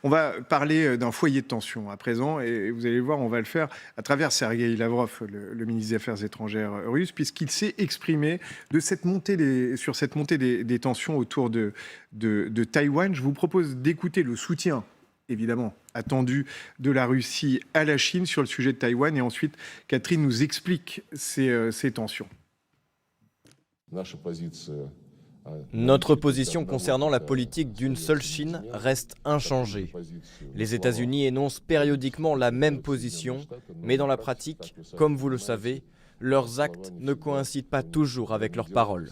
On va parler d'un foyer de tension à présent, et vous allez voir, on va le faire à travers Sergueï Lavrov, le ministre des Affaires étrangères russe, puisqu'il s'est exprimé sur cette montée des tensions autour de Taïwan. Je vous propose d'écouter le soutien, évidemment, attendu de la Russie à la Chine sur le sujet de Taïwan, et ensuite Catherine nous explique ces tensions. Notre position concernant la politique d'une seule Chine reste inchangée. Les États-Unis énoncent périodiquement la même position, mais dans la pratique, comme vous le savez, leurs actes ne coïncident pas toujours avec leurs paroles.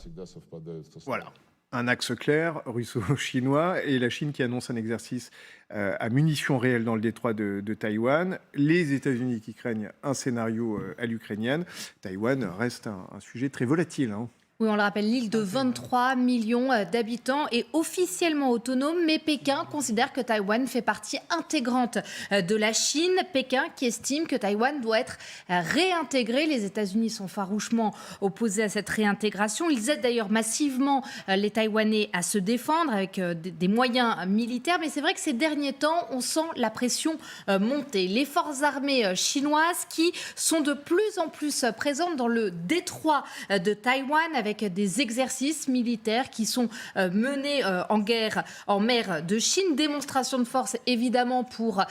Voilà, un axe clair, russo-chinois, et la Chine qui annonce un exercice à munitions réelles dans le détroit de Taïwan. Les États-Unis qui craignent un scénario à l'ukrainienne. Taïwan reste un sujet très volatile, hein. Oui, on le rappelle, l'île de 23 millions d'habitants est officiellement autonome, mais Pékin considère que Taïwan fait partie intégrante de la Chine. Pékin qui estime que Taïwan doit être réintégré. Les États-Unis sont farouchement opposés à cette réintégration. Ils aident d'ailleurs massivement les Taïwanais à se défendre avec des moyens militaires. Mais c'est vrai que ces derniers temps, on sent la pression monter. Les forces armées chinoises qui sont de plus en plus présentes dans le détroit de Taïwan, avec des exercices militaires qui sont menés en mer de Chine. Démonstration de force, évidemment, pour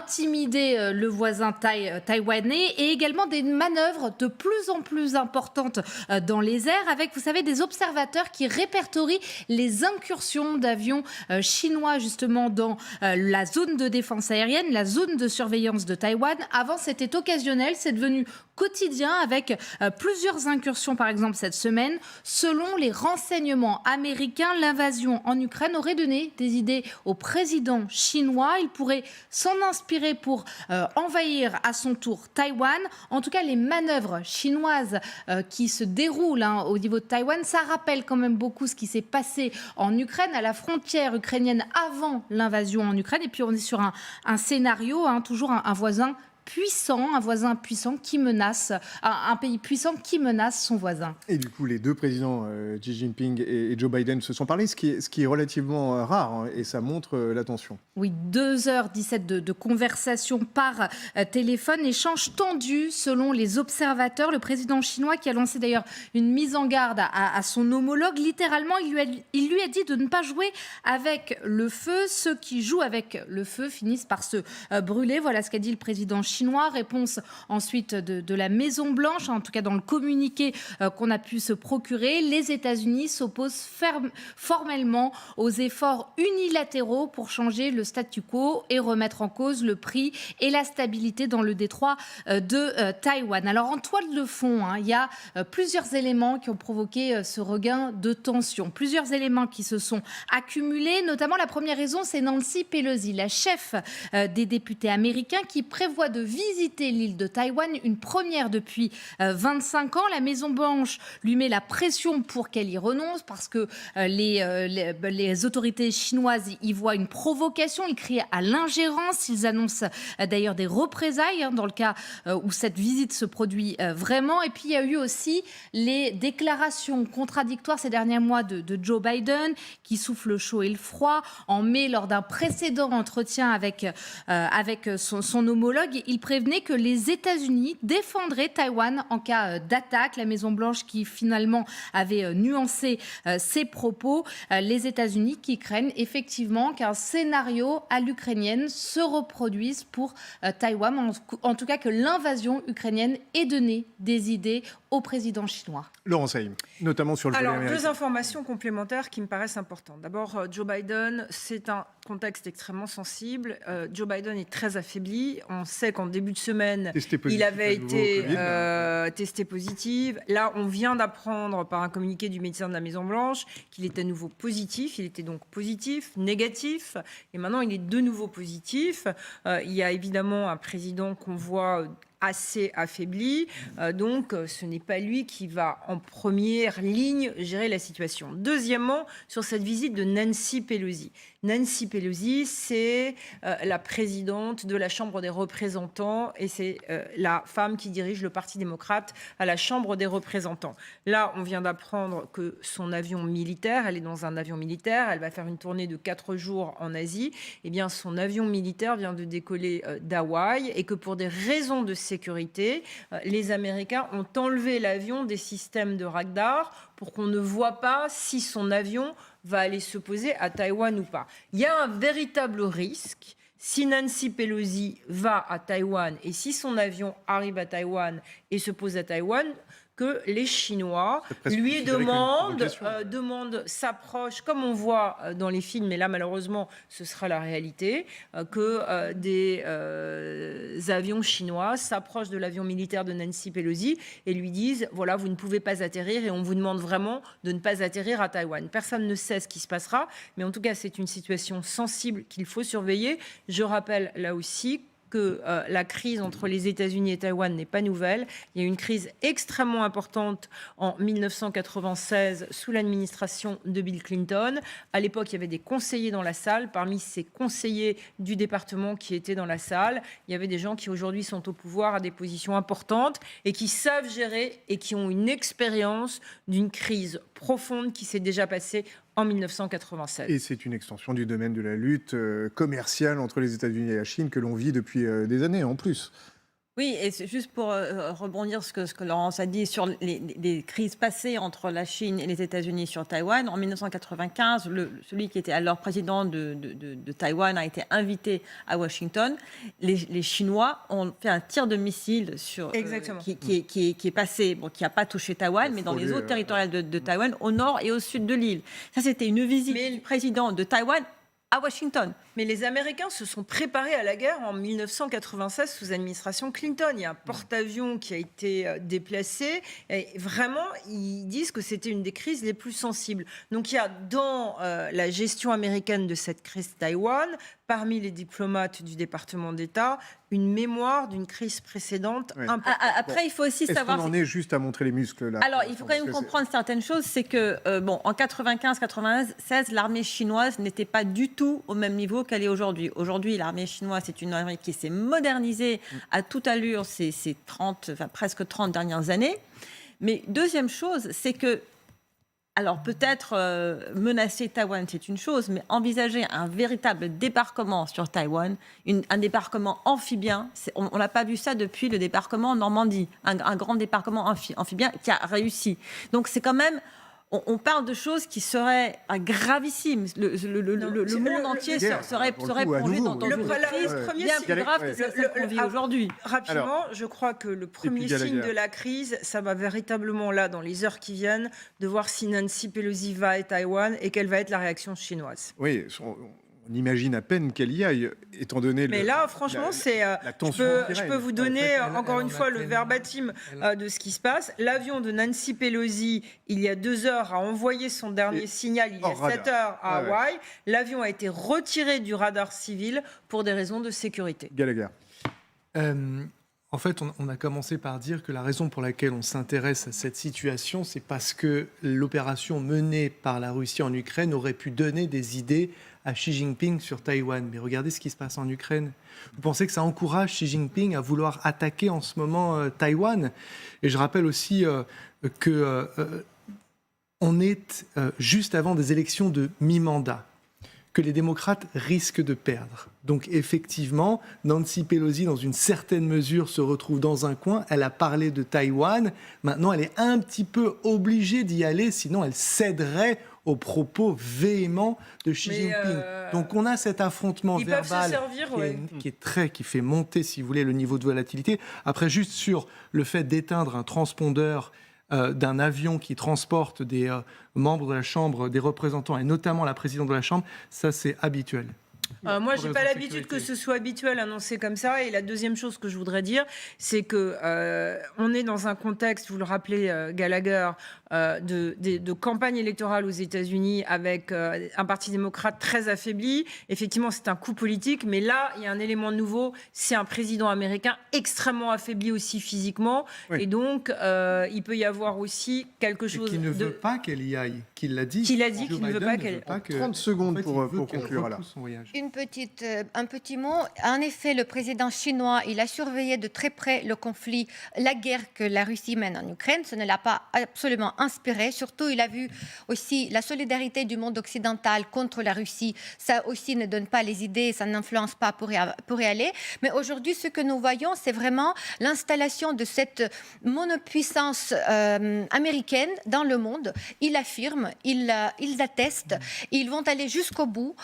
intimider le voisin taïwanais, et également des manœuvres de plus en plus importantes dans les airs, avec, vous savez, des observateurs qui répertorient les incursions d'avions chinois, justement, dans la zone de défense aérienne, la zone de surveillance de Taïwan. Avant, c'était occasionnel, c'est devenu quotidien, avec plusieurs incursions, par exemple, cette semaine. Selon les renseignements américains, l'invasion en Ukraine aurait donné des idées au président chinois. Il pourrait s'en inspirer pour envahir à son tour Taïwan. En tout cas, les manœuvres chinoises qui se déroulent au niveau de Taïwan, ça rappelle quand même beaucoup ce qui s'est passé en Ukraine, à la frontière ukrainienne avant l'invasion en Ukraine. Et puis on est sur un scénario, toujours un voisin puissant, un voisin puissant qui menace, un pays puissant qui menace son voisin. Et du coup, les deux présidents, Xi Jinping et Joe Biden, se sont parlé, ce qui est relativement rare, hein, et ça montre la tension. Oui, 2h17 de conversation par téléphone, échange tendu selon les observateurs. Le président chinois qui a lancé d'ailleurs une mise en garde à son homologue, littéralement, il lui a dit de ne pas jouer avec le feu. Ceux qui jouent avec le feu finissent par se brûler. Voilà ce qu'a dit le président chinois. Réponse ensuite de la Maison-Blanche, en tout cas dans le communiqué qu'on a pu se procurer. Les États-Unis s'opposent formellement aux efforts unilatéraux pour changer le statu quo et remettre en cause le prix et la stabilité dans le détroit de Taïwan. Alors en toile de fond, il y a plusieurs éléments qui ont provoqué ce regain de tension. Plusieurs éléments qui se sont accumulés, notamment la première raison, c'est Nancy Pelosi, la chef des députés américains, qui prévoit de visiter l'île de Taïwan, une première depuis 25 ans. La Maison-Blanche lui met la pression pour qu'elle y renonce, parce que les autorités chinoises y voient une provocation. Ils crient à l'ingérence. Ils annoncent d'ailleurs des représailles dans le cas où cette visite se produit vraiment. Et puis il y a eu aussi les déclarations contradictoires ces derniers mois de Joe Biden, qui souffle le chaud et le froid. En mai, lors d'un précédent entretien avec son homologue, il prévenait que les États-Unis défendraient Taïwan en cas d'attaque. La Maison-Blanche qui finalement avait nuancé ses propos. Les États-Unis qui craignent effectivement qu'un scénario à l'ukrainienne se reproduise pour Taïwan. En tout cas, que l'invasion ukrainienne ait donné des idées au président chinois. Laurent Saïm, notamment sur le volet américain. Deux informations complémentaires qui me paraissent importantes. D'abord, Joe Biden, c'est un contexte extrêmement sensible. Joe Biden est très affaibli. On sait qu'en début de semaine, il avait été testé positif. Là, on vient d'apprendre par un communiqué du médecin de la Maison-Blanche qu'il est à nouveau positif. Il était donc positif, négatif, et maintenant il est de nouveau positif. Il y a évidemment un président qu'on voit assez affaibli. Donc, ce n'est pas lui qui va en première ligne gérer la situation. Deuxièmement, sur cette visite de Nancy Pelosi. Nancy Pelosi, c'est la présidente de la Chambre des représentants et c'est la femme qui dirige le Parti démocrate à la Chambre des représentants. Là, on vient d'apprendre que son avion militaire, elle est dans un avion militaire, elle va faire une tournée de 4 jours en Asie. Eh bien, son avion militaire vient de décoller d'Hawaï et que pour des raisons de sécurité, les Américains ont enlevé l'avion des systèmes de radar pour qu'on ne voit pas si son avion va aller se poser à Taïwan ou pas. Il y a un véritable risque. Si Nancy Pelosi va à Taïwan et si son avion arrive à Taïwan et se pose à Taïwan, que les Chinois lui demandent, s'approchent, comme on voit dans les films, mais là malheureusement ce sera la réalité, que des avions chinois s'approchent de l'avion militaire de Nancy Pelosi et lui disent voilà, vous ne pouvez pas atterrir et on vous demande vraiment de ne pas atterrir à Taïwan. Personne ne sait ce qui se passera, mais en tout cas c'est une situation sensible qu'il faut surveiller. Je rappelle là aussi que la crise entre les États-Unis et Taïwan n'est pas nouvelle. Il y a eu une crise extrêmement importante en 1996 sous l'administration de Bill Clinton. À l'époque, il y avait des conseillers dans la salle. Parmi ces conseillers du département qui étaient dans la salle, il y avait des gens qui aujourd'hui sont au pouvoir à des positions importantes et qui savent gérer et qui ont une expérience d'une crise profonde qui s'est déjà passée en 1996. Et c'est une extension du domaine de la lutte commerciale entre les États-Unis et la Chine que l'on vit depuis des années en plus. Oui, et c'est juste pour rebondir ce que Laurence a dit sur les crises passées entre la Chine et les États-Unis sur Taïwan. En 1995, celui qui était alors président de Taïwan a été invité à Washington. Les Chinois ont fait un tir de missile sur, qui est passé, qui n'a pas touché Taïwan, mais dans les eaux territoriales de Taïwan, au nord et au sud de l'île. Ça, c'était une visite du président de Taïwan à Washington. Mais les Américains se sont préparés à la guerre en 1996 sous administration Clinton. Il y a un porte-avions qui a été déplacé. Et vraiment, ils disent que c'était une des crises les plus sensibles. Donc il y a dans la gestion américaine de cette crise Taïwan, parmi les diplomates du département d'État, une mémoire d'une crise précédente importante. Après, il faut aussi savoir... Est-ce qu'on en est juste à montrer les muscles là? Alors, il faut quand même comprendre certaines choses. C'est que, en 95-96, l'armée chinoise n'était pas du tout au même niveau qu'elle est aujourd'hui. Aujourd'hui, l'armée chinoise, c'est une armée qui s'est modernisée à toute allure ces presque 30 dernières années. Mais deuxième chose, c'est que alors peut-être menacer Taïwan, c'est une chose, mais envisager un véritable débarquement sur Taïwan, un débarquement amphibien, on n'a pas vu ça depuis le débarquement en Normandie, un grand débarquement amphibien qui a réussi. Donc c'est quand même... On parle de choses qui seraient gravissimes. Le monde entier serait plongé dans une crise bien plus grave que celle qu'on vit aujourd'hui. Rapidement, je crois que le premier signe de la crise, ça va véritablement là, dans les heures qui viennent, de voir si Nancy Pelosi va à Taïwan et quelle va être la réaction chinoise. Oui, on imagine à peine qu'elle y aille, étant donné... Mais là, franchement, je peux vous donner, encore une fois, le verbatim de ce qui se passe. L'avion de Nancy Pelosi, il y a 2 heures, a envoyé son dernier signal, il y a 7 heures à Hawaï. L'avion a été retiré du radar civil pour des raisons de sécurité. Gallagher. En fait, on a commencé par dire que la raison pour laquelle on s'intéresse à cette situation, c'est parce que l'opération menée par la Russie en Ukraine aurait pu donner des idées à Xi Jinping sur Taïwan. Mais regardez ce qui se passe en Ukraine. Vous pensez que ça encourage Xi Jinping à vouloir attaquer en ce moment Taïwan? Et je rappelle aussi que on est juste avant des élections de mi-mandat que les démocrates risquent de perdre. Donc effectivement, Nancy Pelosi, dans une certaine mesure, se retrouve dans un coin. Elle a parlé de Taïwan. Maintenant, elle est un petit peu obligée d'y aller, sinon elle céderait aux propos véhéments de Xi Jinping. Donc on a cet affrontement verbal qui fait monter, si vous voulez, le niveau de volatilité. Après, juste sur le fait d'éteindre un transpondeur d'un avion qui transporte des membres de la Chambre des représentants, et notamment la présidente de la Chambre, ça c'est habituel. Moi, j'ai pas l'habitude que ce soit habituel annoncé comme ça. Et la deuxième chose que je voudrais dire, c'est que on est dans un contexte, vous le rappelez, Gallagher, de campagne électorale aux États-Unis avec un parti démocrate très affaibli. Effectivement, c'est un coup politique, mais là, il y a un élément nouveau. C'est un président américain extrêmement affaibli aussi physiquement, et donc il peut y avoir aussi quelque chose qui ne veut pas qu'elle y aille, qu'il l'a dit. Qu'il a dit qu'il ne veut pas qu'elle. 30 secondes pour conclure là. Un petit mot. En effet, le président chinois, il a surveillé de très près le conflit, la guerre que la Russie mène en Ukraine. Ce ne l'a pas absolument inspiré. Surtout, il a vu aussi la solidarité du monde occidental contre la Russie. Ça aussi ne donne pas les idées, ça n'influence pas pour y aller. Mais aujourd'hui, ce que nous voyons, c'est vraiment l'installation de cette monopuissance américaine dans le monde. Ils l'affirment, ils attestent, ils vont aller jusqu'au bout.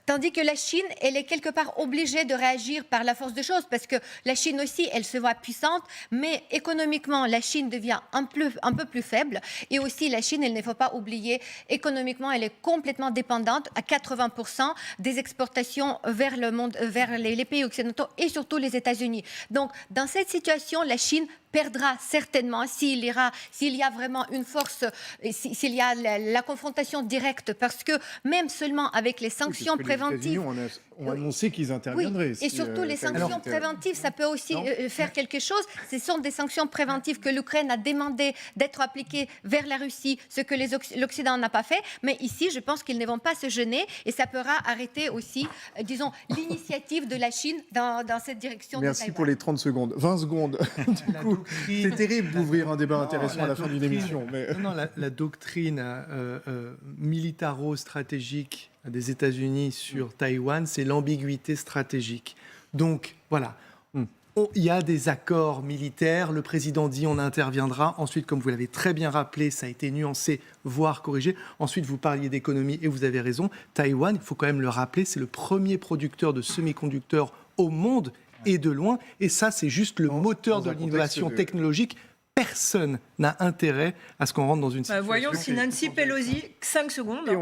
Tandis que la Chine, elle est quelque part obligée de réagir par la force des choses, parce que la Chine aussi, elle se voit puissante, mais économiquement, la Chine devient un peu plus faible. Et aussi, la Chine, il ne faut pas oublier, économiquement, elle est complètement dépendante à 80% des exportations vers le monde, vers les pays occidentaux et surtout les États-Unis. Donc, dans cette situation, la Chine perdra certainement s'il y a vraiment une force, s'il y a la confrontation directe, parce que même seulement avec les sanctions préventives... On a annoncé qu'ils interviendraient. Oui, et surtout les sanctions préventives, ça peut aussi faire quelque chose. Ce sont des sanctions préventives que l'Ukraine a demandé d'être appliquées vers la Russie, ce que l'Occident n'a pas fait. Mais ici, je pense qu'ils ne vont pas se gêner et ça pourra arrêter aussi, disons, l'initiative de la Chine dans cette direction. Merci pour les 30 secondes. 20 secondes. Du coup, c'est terrible d'ouvrir un débat intéressant à la fin d'une émission. Mais... Non, la doctrine militaro-stratégique des États-Unis sur Taïwan, c'est l'ambiguïté stratégique. Donc, voilà. Il y a des accords militaires. Le président dit on interviendra. Ensuite, comme vous l'avez très bien rappelé, ça a été nuancé, voire corrigé. Ensuite, vous parliez d'économie et vous avez raison. Taïwan, il faut quand même le rappeler, c'est le premier producteur de semi-conducteurs au monde et de loin. Et ça, c'est juste le moteur de l'innovation technologique. Personne n'a intérêt à ce qu'on rentre dans une situation... Voyons si Nancy Pelosi, 5 secondes.